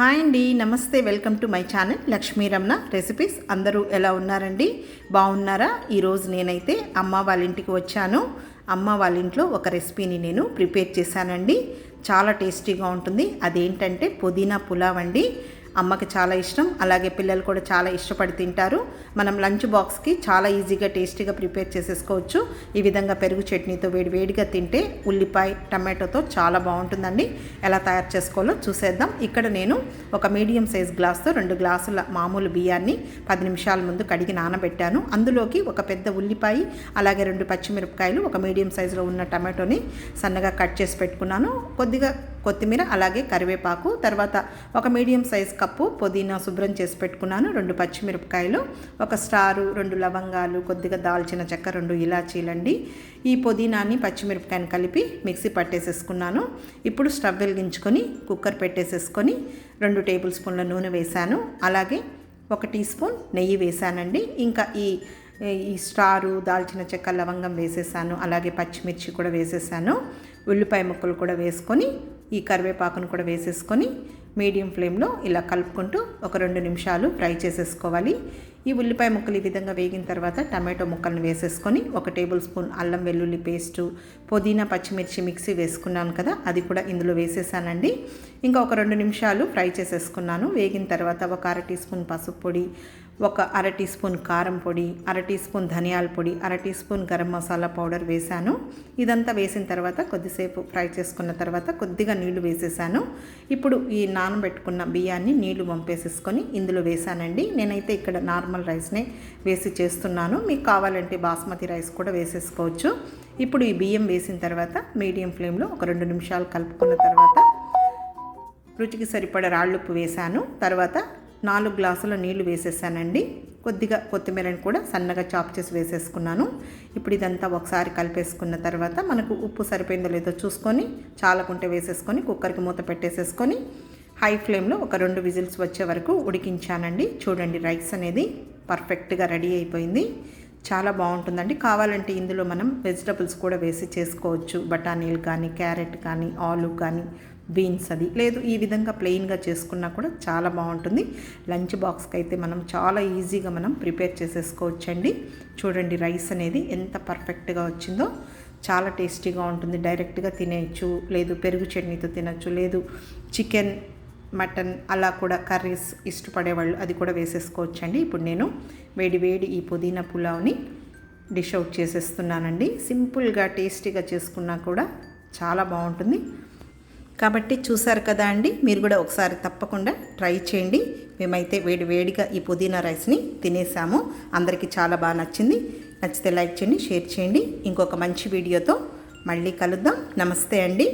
Hi అండి, నమస్తే. Welcome to my channel Lakshmi Ramana recipes. అందరూ ఎలా ఉన్నారండి? బాగున్నారా? ఈరోజు నేనైతే అమ్మ వాళ్ళ ఇంటికి వచ్చాను. అమ్మ వాళ్ళ ఇంట్లో ఒక రెసిపీని నేను ప్రిపేర్ చేశానండి. చాలా టేస్టీగా ఉంటుంది. అదేంటంటే పుదీనా పులావ్ అండి. అమ్మకి చాలా ఇష్టం, అలాగే పిల్లలు కూడా చాలా ఇష్టపడి తింటారు. మనం లంచ్ బాక్స్కి చాలా ఈజీగా టేస్టీగా ప్రిపేర్ చేసేసుకోవచ్చు. ఈ విధంగా పెరుగు చట్నీతో వేడిగా తింటే ఉల్లిపాయ టమాటోతో చాలా బాగుంటుందండి. ఎలా తయారు చేసుకోవాలో చూసేద్దాం. ఇక్కడ నేను ఒక మీడియం సైజ్ గ్లాస్తో 2 గ్లాసుల మామూలు బియ్యాన్ని 10 నిమిషాల ముందు కడిగి నానబెట్టాను. అందులోకి ఒక పెద్ద ఉల్లిపాయ, అలాగే 2 పచ్చిమిరపకాయలు, ఒక మీడియం సైజులో ఉన్న టమాటోని సన్నగా కట్ చేసి పెట్టుకున్నాను. కొద్దిగా కొత్తిమీర, అలాగే కరివేపాకు, తర్వాత ఒక మీడియం సైజ్ కప్పు పుదీనా శుభ్రం చేసి పెట్టుకున్నాను, 2 పచ్చిమిరపకాయలు, ఒక స్టారు, 2 లవంగాలు, కొద్దిగా దాల్చిన చెక్క, 2 ఇలాచీలండి. ఈ పుదీనాని పచ్చిమిరపకాయని కలిపి మిక్సీ పట్టేసేసుకున్నాను. ఇప్పుడు స్టవ్ వెలిగించుకొని కుక్కర్ పెట్టేసేసుకొని 2 టేబుల్ స్పూన్ల నూనె వేశాను, అలాగే 1 టీ స్పూన్ నెయ్యి వేశానండి. ఇంకా ఈ స్టారు, దాల్చిన చెక్క, లవంగం వేసేసాను, అలాగే పచ్చిమిర్చి కూడా వేసేసాను. ఉల్లిపాయ ముక్కలు కూడా వేసుకొని ఈ కరివేపాకును కూడా వేసేసుకొని మీడియం ఫ్లేమ్లో ఇలా కలుపుకుంటూ ఒక 2 నిమిషాలు ఫ్రై చేసేసుకోవాలి. ఈ ఉల్లిపాయ ముక్కలు ఈ విధంగా వేగిన తర్వాత టమాటో ముక్కలను వేసేసుకొని 1 టేబుల్ స్పూన్ అల్లం వెల్లుల్లి పేస్టు, పుదీనా పచ్చిమిర్చి మిక్సీ వేసుకున్నాను కదా, అది కూడా ఇందులో వేసేసానండి. ఇంకా ఒక 2 నిమిషాలు ఫ్రై చేసేసుకున్నాను. వేగిన తర్వాత ఒక 1/2 టీ స్పూన్ పసుపు పొడి, ఒక 1/2 టీ స్పూన్ కారం పొడి, 1/2 టీ స్పూన్ ధనియాల పొడి, 1/2 teaspoon garam masala powder వేశాను. ఇదంతా వేసిన తర్వాత కొద్దిసేపు ఫ్రై చేసుకున్న తర్వాత కొద్దిగా నీళ్లు వేసేసాను. ఇప్పుడు ఈ నానబెట్టుకున్న బియ్యాన్ని నీళ్లు వంపేసేసుకొని ఇందులో వేసానండి. నేనైతే ఇక్కడ నార్మల్ రైస్నే వేసి చేస్తున్నాను. మీకు కావాలంటే బాస్మతి రైస్ కూడా వేసేసుకోవచ్చు. ఇప్పుడు ఈ బియ్యం వేసిన తర్వాత మీడియం ఫ్లేమ్లో ఒక 2 నిమిషాలు కలుపుకున్న తర్వాత రుచికి సరిపడా రాళ్ళుప్పు వేశాను. తర్వాత 4 గ్లాసుల నీళ్లు వేసేసానండి. కొద్దిగా కొత్తిమీరని కూడా సన్నగా చాప్ చేసి వేసేసుకున్నాను. ఇప్పుడు ఇదంతా ఒకసారి కలిపేసుకున్న తర్వాత మనకు ఉప్పు సరిపోయిందో లేదో చూసుకొని, చాలకుంటే వేసేసుకొని కుక్కర్కి మూత పెట్టేసేసుకొని హై ఫ్లేమ్లో ఒక 2 విజిల్స్ వచ్చే వరకు ఉడికించానండి. చూడండి, రైస్ అనేది పర్ఫెక్ట్గా రెడీ అయిపోయింది. చాలా బాగుంటుందండి. కావాలంటే ఇందులో మనం వెజిటబుల్స్ కూడా వేసి చేసుకోవచ్చు. బఠానీలు కానీ, క్యారెట్ కానీ, ఆలు కానీ, బీన్స్, అది లేదు ఈ విధంగా ప్లెయిన్గా చేసుకున్నా కూడా చాలా బాగుంటుంది. లంచ్ బాక్స్కి అయితే మనం చాలా ఈజీగా మనం ప్రిపేర్ చేసేసుకోవచ్చండి. చూడండి, రైస్ అనేది ఎంత పర్ఫెక్ట్గా వచ్చిందో. చాలా టేస్టీగా ఉంటుంది. డైరెక్ట్గా తినేయచ్చు, లేదు పెరుగు చట్నీతో తినచ్చు, లేదు చికెన్, మటన్ అలా కూడా కర్రీస్ ఇష్టపడేవాళ్ళు అది కూడా వేసేసుకోవచ్చండి. ఇప్పుడు నేను వేడి ఈ పుదీనా పులావ్ని డిష్ అవుట్ చేసేస్తున్నానండి. సింపుల్గా టేస్టీగా చేసుకున్నా కూడా చాలా బాగుంటుంది. కాబట్టి చూసారు కదా అండి, మీరు కూడా ఒకసారి తప్పకుండా ట్రై చేయండి. మేమైతే వేడిగా ఈ పుదీనా రైస్ని తినేసాము. అందరికీ చాలా బాగా నచ్చింది. నచ్చితే లైక్ చేయండి, షేర్ చేయండి. ఇంకొక మంచి వీడియోతో మళ్ళీ కలుద్దాం. నమస్తే అండి.